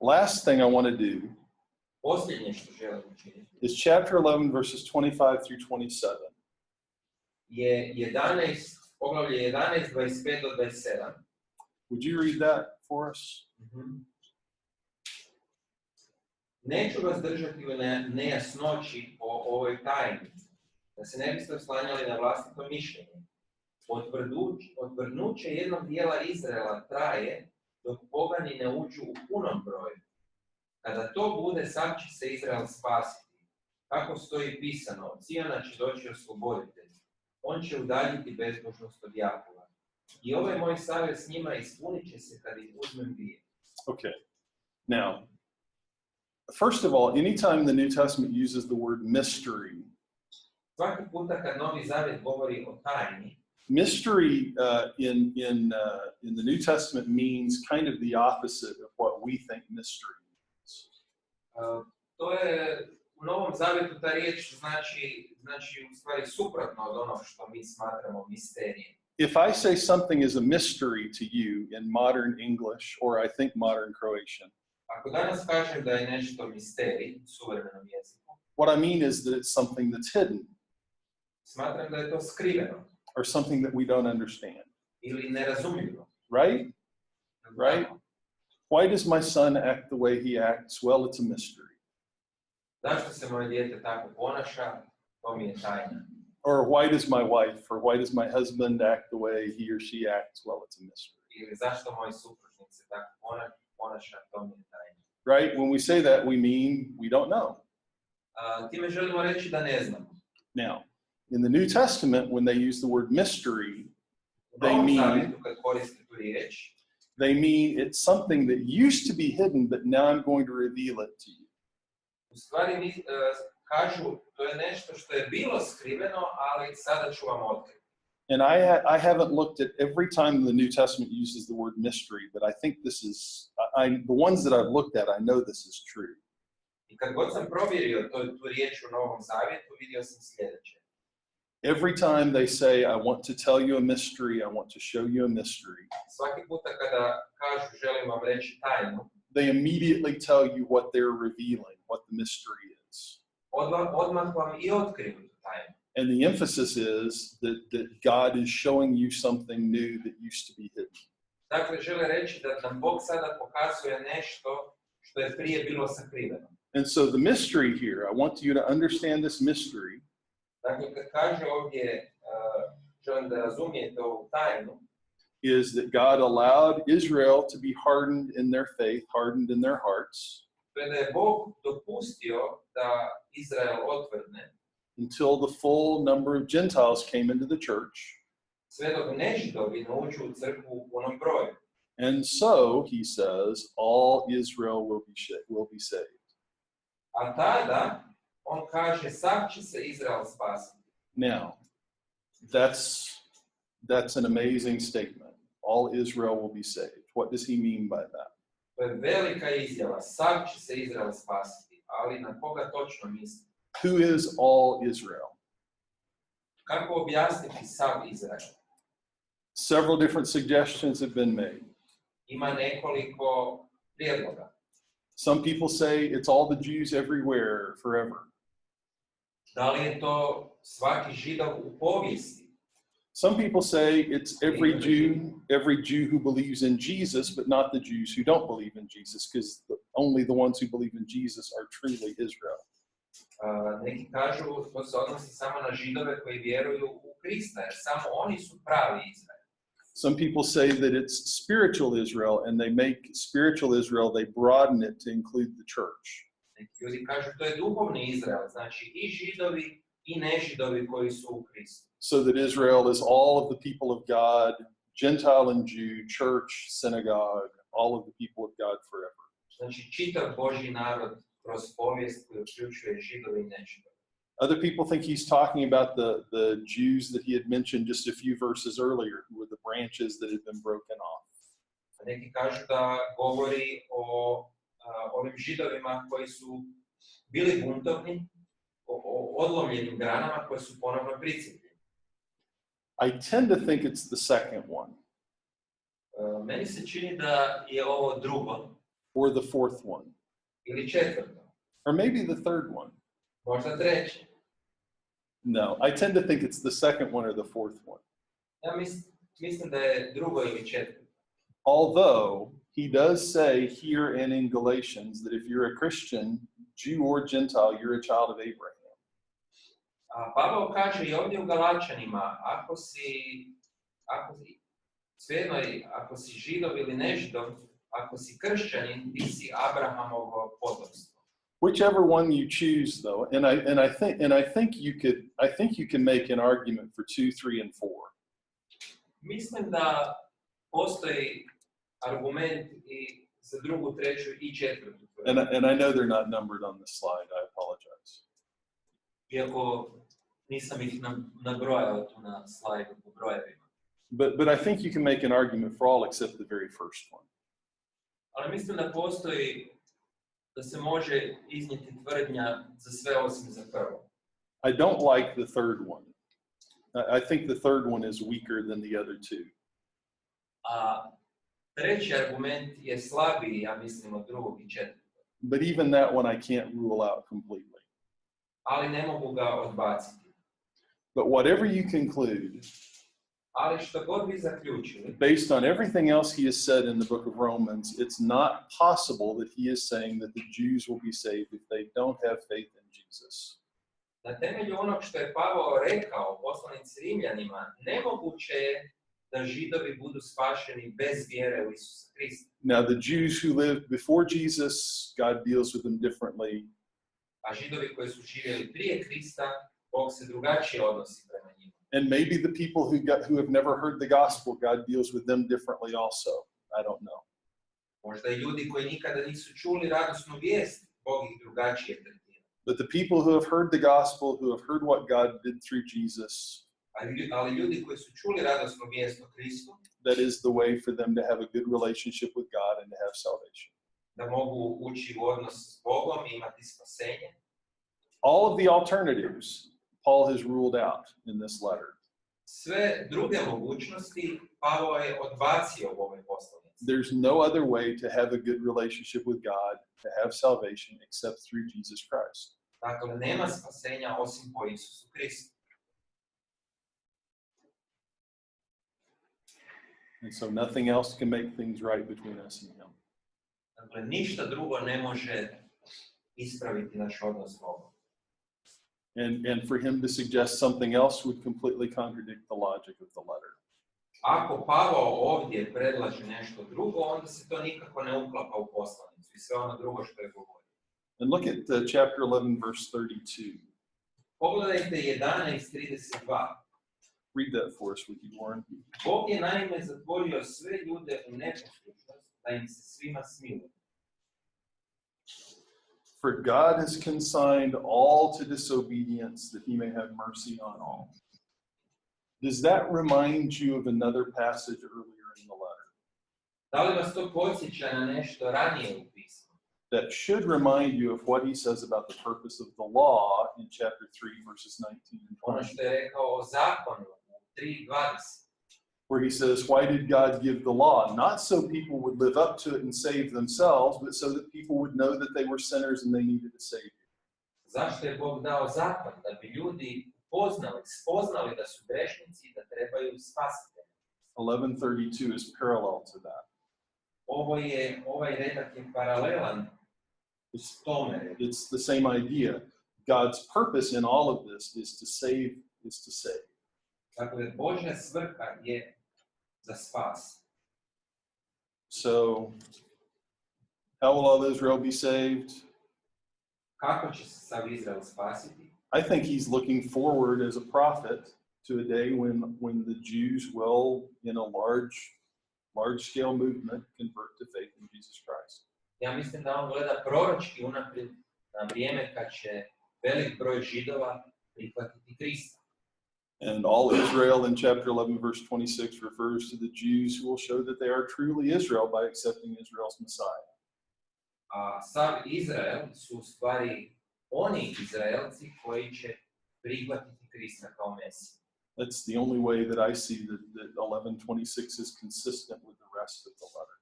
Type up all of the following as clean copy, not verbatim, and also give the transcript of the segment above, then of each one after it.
Last thing I want to do Posljednje što želim učiniti is chapter 11, verses 25 through 27. je 11, poglavlje 11, 25 do 27. Would you read that for us? Neću vas držati u nejasnoći o ovoj tajni, da se ne biste oslanjali na vlastito mišljenje. Odvrnuće jednog dijela Izraela traje dok pogani ne uđu u punom broju. Kada to bude, sam će se Izrael spasiti. Kako stoji pisano, od Cijona će doći osloboditelj. On će udaljiti bezbožnost od Jakova. I ovaj moj savjet s njima ispunit će se kad ih uzmem bije. Okay. Now, first of all, anytime the New Testament uses the word mystery, Svaki puta kad Novi Zavjet govori o tajni, mystery in the New Testament means kind of the opposite of what we think mystery means. To je u Novom Zavjetu ta riječ znači u stvari suprotno od onog što mi smatramo misterijem. If I say something is a mystery to you in modern English or I think modern Croatian, Ako danas kažem da je nešto misterij u suvremenom jeziku, what I mean is that it's something that's hidden smatram da je to skriveno or something that we don't understand. ili nerazumljivo. Right? Right? Why does my son act the way he acts? Well, it's a mystery. Zašto se moje dijete tako ponaša? To mi je tajna. Or why does my wife or why does my husband act the way he or she acts? Well, it's a mystery. Ili zašto moj supružnik se tako ponaša? To mi je tajna. Right? When we say that, we mean we don't know. Time želimo reći da ne znamo. Now, in the New Testament, when they use the word mystery, they mean it's something that used to be hidden, but now I'm going to reveal it to you. U stvari kažu to je nešto što je bilo skriveno, ali sada ću vam otkriti. And I haven't looked at every time the New Testament uses the word mystery, but I think this is, the ones that I've looked at, I know this is true. I kad god sam provjerio tu riječ u Novom Zavjetu, vidio sam sljedeće. Every time they say, I want to tell you a mystery, I want to show you a mystery, Svaki puta kada kažu želim vam reći tajnu, they immediately tell you what they're revealing, what the mystery is. odmah vam i otkriju tu tajnu. And the emphasis is that God is showing you something new that used to be hidden. Dakle, žele reći da nam Bog sada pokazuje nešto što je prije bilo sakriveno. And so the mystery here, I want you to understand this mystery. Dakle, kad kaže ovdje, želim da razumijete ovu tajnu, is that God allowed Israel to be hardened in their faith, hardened in their hearts, to je da je Bog dopustio da Izrael otvrdne until the full number of Gentiles came into the church. Sve dok nežidovi ne uđu u crkvu u punom broju. And so, he says, all Israel will be saved. A tada, on kaže, sav će se Izrael spasiti. Now, that's an amazing statement. All Israel will be saved. What does he mean by that? To je velika izjava, sav će se Izrael spasiti, ali na koga točno misli? Who is all Israel? Kako objasniti sav Izrael? Several different suggestions have been made. Ima nekoliko prijedloga. Some people say it's all the Jews everywhere, forever. Da li je to svaki Židov u povijesti? Some people say it's every Jew who believes in Jesus, but not the Jews who don't believe in Jesus, because only the ones who believe in Jesus are truly Israel. Neki kažu to se odnosi samo na Židove koji vjeruju u Krista, jer samo oni su pravi Izrael. Some people say that it's spiritual Israel, and they make spiritual Israel, they broaden it to include the church. Neki ljudi kažu to je duhovni Izrael, znači i Židovi i nežidovi koji su u Kristu. So that Israel is all of the people of God, Gentile and Jew, church, synagogue, all of the people of God forever. Znači čitav Božji narod kroz povijest koji uključuje Židove i nežidove. Other people think he's talking about the Jews that he had mentioned just a few verses earlier, who were the branches that had been broken off. Neki kažu da govori o ovim Židovima koji su bili buntovni, o odlomljenim granama koje su ponovno pricijepljeni. I tend to think it's the second one. Meni se čini da je ovo drugo. or the fourth one, ili četvrto, or maybe the third one. možda treće. No, I tend to think it's the second one or the fourth one. Ja mislim da je drugo ili četvrto. Although he does say here and in Galatians that if you're a Christian, Jew or Gentile, you're a child of Abraham. A Pavao kaže i ovdje u Galačanima, ako si Židov ili nežidov, ako si kršćanin, ti si Abrahamovo potomstvo. Whichever one you choose, though, and I think you can make an argument for 2, 3, and 4. Mislim da postoji argument i za drugu, treću i četvrtu. And I know they're not numbered on the slide. I apologize. Iako nisam ih nabrojao tu na slajdu po brojevima. But I think you can make an argument for all except the very first one. Ali mislim da postoji, da se može iznijeti tvrdnja za sve osim za prvo. I don't like the third one. I think the third one is weaker than the other two. A treći argument je slabiji, ja mislim, od drugog i četvrtog. But even that one I can't rule out completely. Ali ne mogu ga odbaciti. But whatever you conclude, Ali što god vi zaključili, based on everything else he has said in the book of Romans, it's not possible that he is saying that the Jews will be saved if they don't have faith in Jesus. Na temelju onog što je Pavao rekao poslanici Rimljanima, nemoguće je da Židovi budu spašeni bez vjere u Isusa Krista. Now, the Jews who lived before Jesus, God deals with them differently. A Židovi koji su živjeli prije Krista, Bog se drugačije odnosi prema njima. And maybe the people who have never heard the gospel, God deals with them differently also. I don't know. Možda i ljudi koji nikada nisu čuli radosnu vijest, Bog ih drugačije tretira. But the people who have heard the gospel, who have heard what God did through Jesus, Ali ljudi koji su čuli radosnu vijest o Kristu, that is the way for them to have a good relationship with God and to have salvation. da mogu ući u odnos s Bogom i imati spasenje. All of the alternatives Paul has ruled out in this letter. Sve druge mogućnosti Pavao je odbacio u ovoj poslanici. There's no other way to have a good relationship with God, to have salvation, except through Jesus Christ. Dakle, nema spasenja osim po Isusu Kristu. And so nothing else can make things right between us and him. Dakle, ništa drugo ne može ispraviti naš odnos s Bogom. And for him to suggest something else would completely contradict the logic of the letter. Ako Pavao ovdje predlaže nešto drugo, onda se to nikako ne uklapa u poslanicu i sve ono drugo što je govorio. And look at chapter 11, verse 32. Pogledajte 11:32. Read that for us, would you, Warren? Bog je naime zatvorio sve ljude u neposlušnost, da im se svima smiluje. For God has consigned all to disobedience that he may have mercy on all. Does that remind you of another passage earlier in the letter? Da li vas to podsjeća na nešto ranije u pismu? That should remind you of what he says about the purpose of the law in chapter 3, verses 19 and Ono 20. što je rekao o zakonu u 3:20. Where he says, why did God give the law? Not so people would live up to it and save themselves, but so that people would know that they were sinners and they needed a savior. Zašto je Bog dao zakon? Da bi ljudi spoznali da su grešnici i da trebaju spasitelja. 11:32 is parallel to that. Ovaj redak je paralelan s tome. It's the same idea. God's purpose in all of this is to save. Dakle, Božja svrha je za spas. So, how will all Israel be saved? Kako će se sav Izrael spasiti? I think he's looking forward as a prophet to a day when the Jews will, in a large-scale movement, convert to faith in Jesus Christ. Ja mislim da on gleda proročki unaprijed na vrijeme kad će velik broj Židova prihvatiti Krista. And all Israel in chapter 11, verse 26 refers to the Jews who will show that they are truly Israel by accepting Israel's Messiah. A sav Izrael su u stvari oni Izraelci koji će prihvatiti Krista kao Mesiju. That's the only way that I see that 11:26 is consistent with the rest of the letter.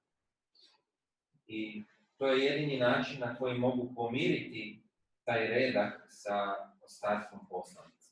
I To je jedini način na koji mogu pomiriti taj redak sa ostatkom poslanica.